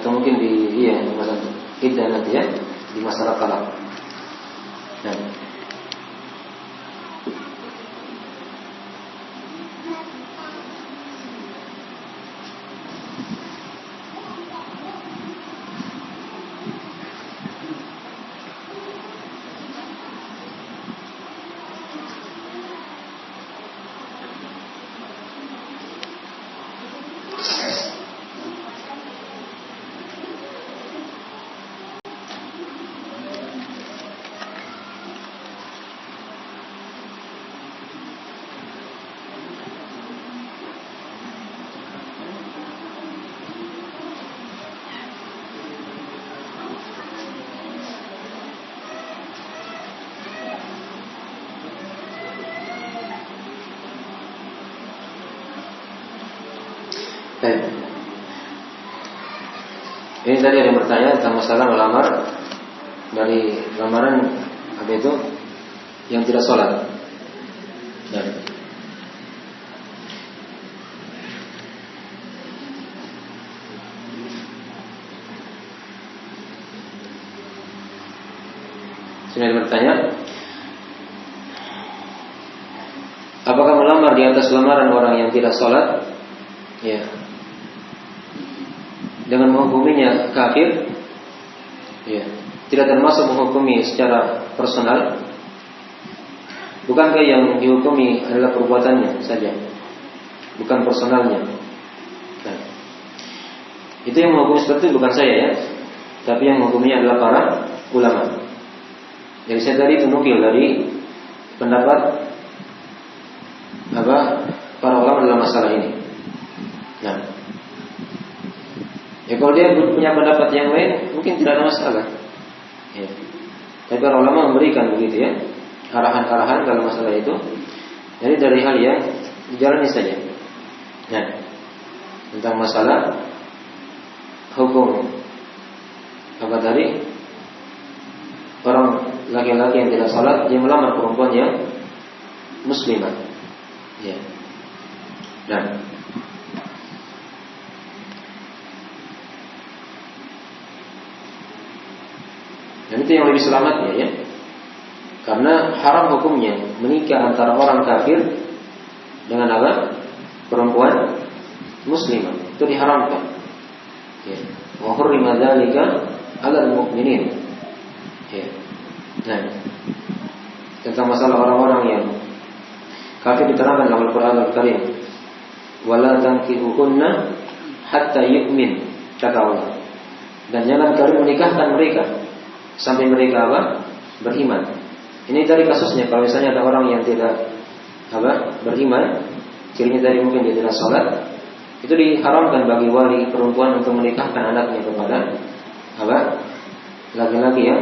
atau mungkin di pembahasan iddah nanti ya di masalah talaq. Nah. Ini tadi ada yang bertanya tentang masalah melamar dari lamaran yang tidak sholat. Ya. Sudah bertanya, apakah melamar di atas lamaran orang yang tidak sholat? Ya. Dengan menghukuminya kafir, ya, tidak termasuk menghukumi secara personal. Bukankah yang dihukumi adalah perbuatannya saja, bukan personalnya? Nah, itu yang menghukumi seperti itu bukan saya ya, tapi yang menghukuminya adalah para ulama. Jadi saya tadi itu nukil dari pendapat para ulama dalam masalah ini. Nah, ya kalau dia punya pendapat yang lain mungkin tidak ada masalah. Ya. Tapi para ulama memberikan begitu ya, arahan-arahan dalam masalah itu. Jadi dari hal yang dijalani saja. Nah, tentang masalah hukum apa tadi? Orang laki-laki yang tidak salat dia melamar perempuan yang muslimah. Ya. Nah, dan itu yang lebih selamatnya ya. Karena haram hukumnya menikah antara orang kafir dengan apa? Perempuan muslimah. Itu diharamkan. Ya. Wa hurrima dzalika 'alal mu'minin. Ya. Nah, tentang masalah orang-orang yang kafir diterangkan dalam Al-Qur'an Al-Karim. Wala tankihukunna hatta yu'min, kata Allah. Dan jangan kalian menikahkan mereka sampai mereka apa? Beriman. Ini dari kasusnya kalau misalnya ada orang yang tidak apa? Beriman, cirinya tadi mungkin dia tidak sholat, itu diharamkan bagi wali perempuan untuk menikahkan anaknya kepada apa? Laki-laki yang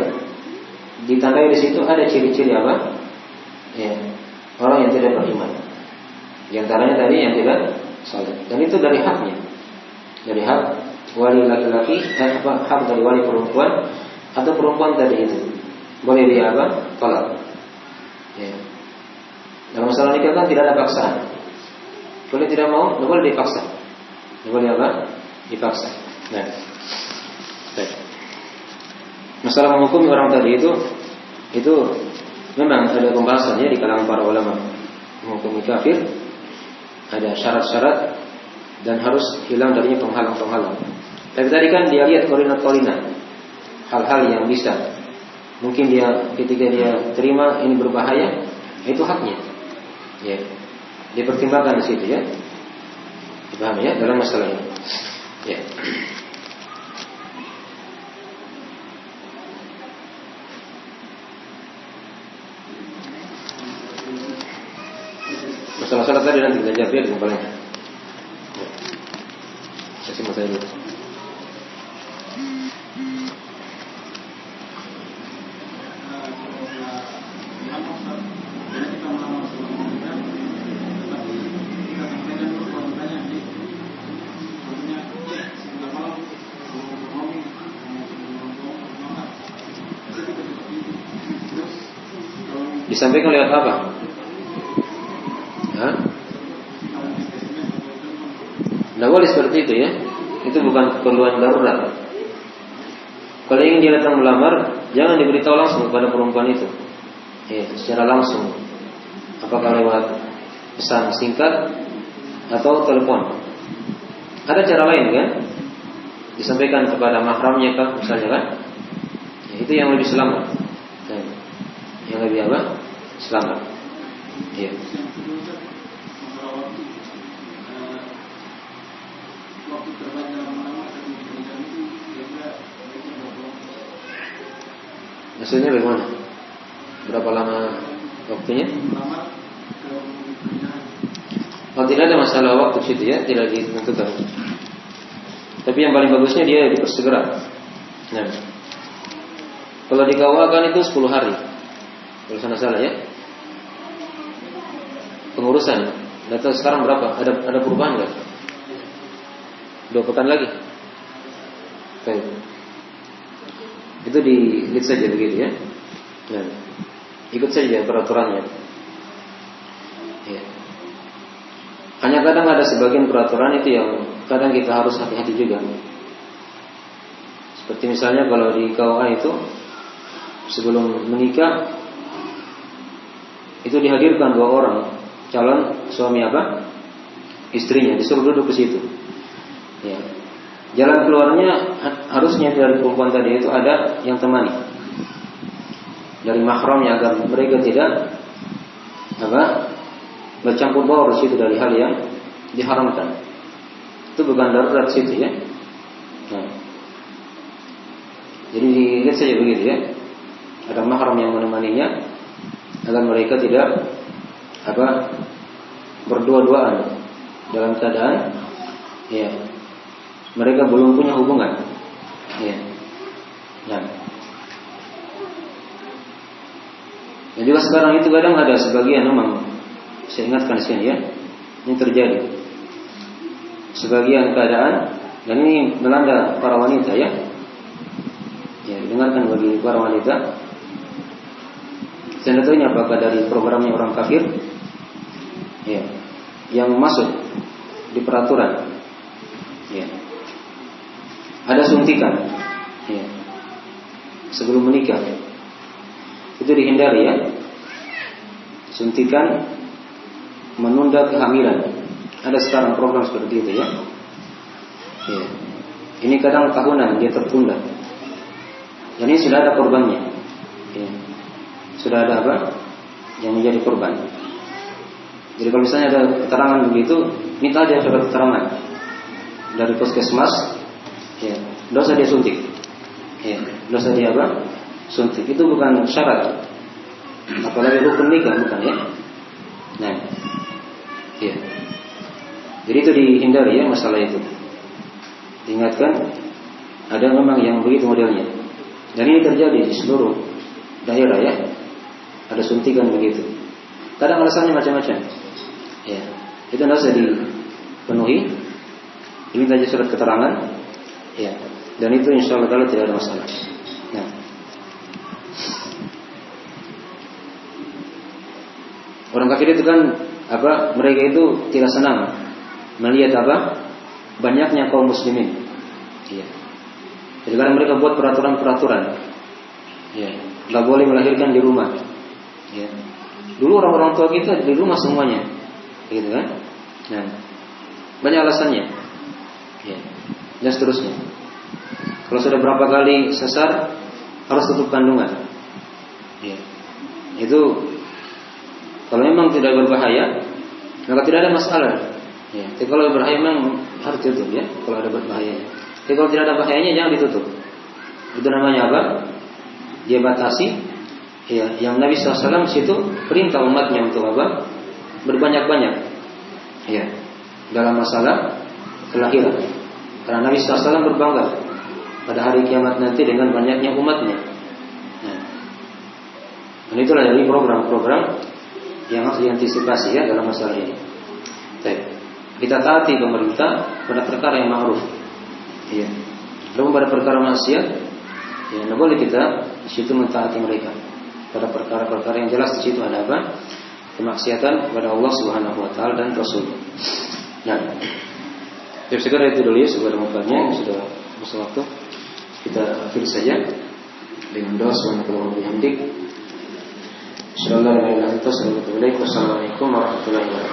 ditandai di situ ada ciri-ciri apa? Ya, orang yang tidak beriman. Di antaranya tadi yang tidak sholat. Dan itu dari haknya, dari hak wali laki-laki dan hak dari wali perempuan atau perempuan tadi itu. Boleh dia apa? Tolak. Ya. Dalam masalah nikah kan tidak ada paksaan. Boleh tidak mau, tidak boleh dipaksa. Tidak boleh apa? Dipaksa. Nah, baik. Masalah menghukumi orang tadi itu memang ada pembahasannya di kalangan para ulama. Menghukumi kafir ada syarat-syarat dan harus hilang darinya penghalang-penghalang. Tapi tadi kan dia lihat korina-korina, hal-hal yang bisa. Mungkin dia ketika dia terima ini berbahaya, itu haknya. Ya. Dipertimbangkan di situ ya. Paham ya dalam masalah ini. Ya. Masalah-masalah tadi nanti kita jawab ya kembali. Saya simak saya dulu. Disampaikan lewat apa? Tidak boleh seperti itu ya. Itu bukan keperluan darurat. Kalau ingin dia datang melamar, jangan diberitahu langsung kepada perempuan itu. Secara langsung. Apakah lewat pesan singkat atau telepon? Ada cara lain kan? Disampaikan kepada mahramnya kan, misalnya kan? Itu yang lebih selamat. Yang lebih apa? Selamat. Ya. Maksudnya bagaimana? Berapa lama waktunya? Oh, tidak ada masalah waktu situ ya, tidak ditentukan. Tapi yang paling bagusnya dia dipersegera. Nah, kalau di KUA kan itu 10 hari. Kalau sana salah ya. Pengurusan. Data sekarang berapa? Ada perubahan nggak? 2 pekan lagi. Baik. Itu dilihat saja begitu ya. Nah, ikut saja peraturannya. Ya. Hanya kadang ada sebagian peraturan itu yang kadang kita harus hati-hati juga. Seperti misalnya kalau di KUA itu sebelum menikah itu dihadirkan 2 orang calon suami apa? Istrinya disuruh duduk di situ. Ya. Jalan keluarnya harusnya dari perempuan tadi itu ada yang temani dari mahramnya agar mereka tidak apa bercampur baur di situ dari hal yang diharamkan. Itu bukan darurat situ ya. Nah. Jadi dilihat saja begitu ya. Ada mahram yang menemaninya agar mereka tidak apa berdua-duaan dalam keadaan ya mereka belum punya hubungan. Ya. Nah. Dan juga sekarang itu kadang ada sebagian memang, saya ingatkan di sini ya, ini terjadi. Sebagian keadaan, dan ini melanda para wanita ya. Ya, dengarkan bagi para wanita. Saya tidak tahu ini apakah dari programnya orang kafir, ya, yang masuk di peraturan, ya, ada suntikan, ya, sebelum menikah, itu dihindari ya, suntikan menunda kehamilan. Ada sekarang program seperti itu ya. Ya. Ini kadang tahunan dia tertunda. Dan ini sudah ada korbannya. Ya. Sudah ada apa? Yang menjadi korban. Jadi kalau misalnya ada keterangan begitu, minta aja surat keterangan dari puskesmas. Ya. Dosa dia suntik. Ya. Dosa dia apa? Suntik. Itu bukan syarat. Apalagi rukun nikah bukan ya. Nah. Ya. Jadi itu dihindari ya masalah itu. Diingatkan ada memang yang begitu modelnya. Dan ini terjadi di seluruh daerah ya. Ada suntikan begitu. Kadang alasannya macam-macam. Ya. Itu tidak usah dipenuhi. Diminta aja surat keterangan. Ya. Dan itu insya Allah kalau tidak ada masalah. Nah. Orang kafir itu kan apa? Mereka itu tidak senang melihat apa? Banyaknya kaum muslimin. Iya. Jadi karena mereka buat peraturan-peraturan. Ya. Gak boleh melahirkan di rumah. Ya. Dulu orang-orang tua kita di rumah semuanya, gitu kan? Nah, banyak alasannya. Ya. Dan seterusnya. Kalau sudah berapa kali sesar harus tutup kandungan. Ya. Itu kalau memang tidak berbahaya, maka tidak ada masalah. Ya. Tapi kalau berbahaya memang harus ditutup ya. Kalau ada berbahayanya. Tapi kalau tidak ada bahayanya jangan ditutup. Itu namanya apa? Dia batasi. Ya, yang Nabi SAW situ perintah umatnya untuk apa? Berbanyak-banyak. Ya, dalam masalah kelahiran. Karena Nabi SAW berbangga pada hari kiamat nanti dengan banyaknya umatnya. Nah, dan itulah dari program-program yang harus diantisipasi ya dalam masalah ini. Baik. Kita taati pemerintah pada perkara yang ma'ruf. Ya. Namun pada perkara maksiat, ya, tidak boleh kita di situ mentaati mereka. Pada perkara-perkara yang jelas di situ ada apa? Kemaksiatan kepada Allah Subhanahu wa taala dan Rasul. Nah, jadi segera itu dulu ya sebelum mukanya sudah masuk waktu. Kita akhiri saja dengan doa subhanallahi wa bihamdihi. Assalamualaikum warahmatullahi wabarakatuh.